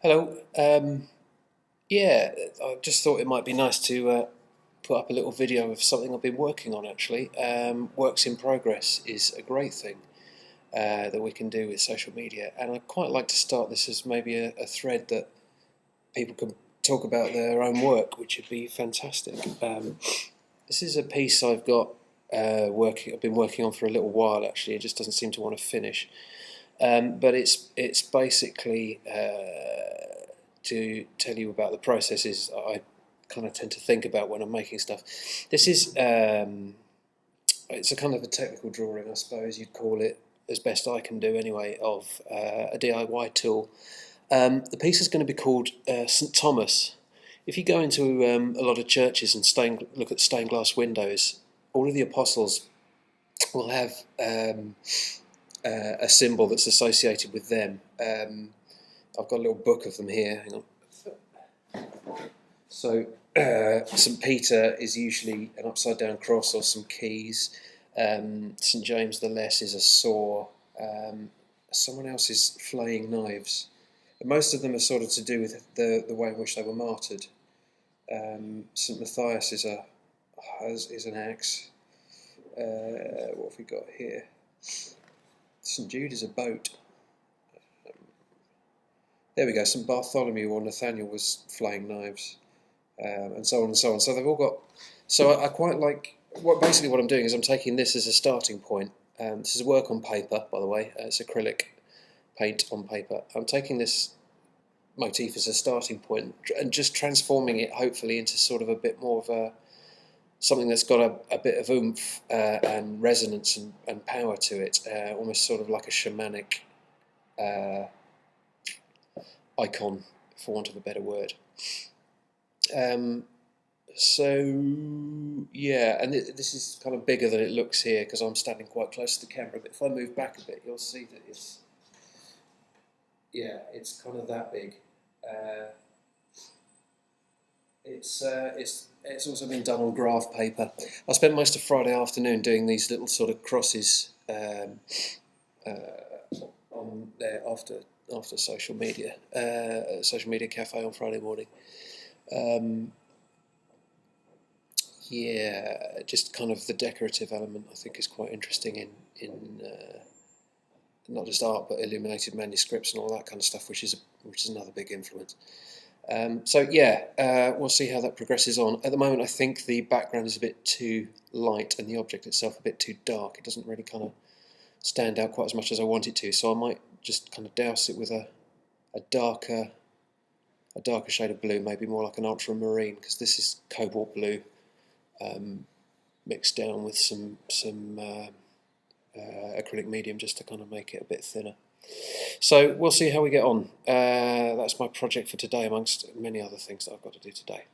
Hello. Yeah, I just thought it might be nice to put up a little video of something I've been working on actually. Works in progress is a great thing that we can do with social media, and I'd quite like to start this as maybe a thread that people can talk about their own work, which would be fantastic. This is a piece I've got I've been working on for a little while actually. It just doesn't seem to want to finish. But it's basically to tell you about the processes I kind of tend to think about when I'm making stuff. This is it's a kind of a technical drawing, I suppose you'd call it, as best I can do anyway, of a DIY tool. The piece is going to be called St Thomas. If you go into a lot of churches and look at stained glass windows, all of the apostles will have a symbol that's associated with them. I've got a little book of them here. Hang on. So St Peter is usually an upside down cross or some keys. St James the Less is a saw. Someone else is flaying knives. And most of them are sort of to do with the way in which they were martyred. St Matthias is an axe. What have we got here? St Jude is a boat. There we go. St Bartholomew or Nathaniel was flaying knives, and so on and so on. So they've all got. So I quite like basically what I'm doing is I'm taking this as a starting point. This is work on paper, by the way. It's acrylic paint on paper. I'm taking this motif as a starting point and just transforming it, hopefully, into sort of a bit more of something that's got a bit of oomph and resonance and power to it, almost sort of like a shamanic icon, for want of a better word. So yeah, and this is kind of bigger than it looks here because I'm standing quite close to the camera, but if I move back a bit you'll see that it's kind of that big. It's also been done on graph paper. I spent most of Friday afternoon doing these little sort of crosses on there after social media cafe on Friday morning. Yeah, just kind of the decorative element I think is quite interesting in not just art but illuminated manuscripts and all that kind of stuff, which is another big influence. So yeah, we'll see how that progresses on. At the moment I think the background is a bit too light and the object itself a bit too dark. It doesn't really kind of stand out quite as much as I want it to, so I might just kind of douse it with a darker shade of blue, maybe more like an ultramarine, because this is cobalt blue mixed down with some acrylic medium just to kind of make it a bit thinner. So we'll see how we get on. That's my project for today, amongst many other things that I've got to do today.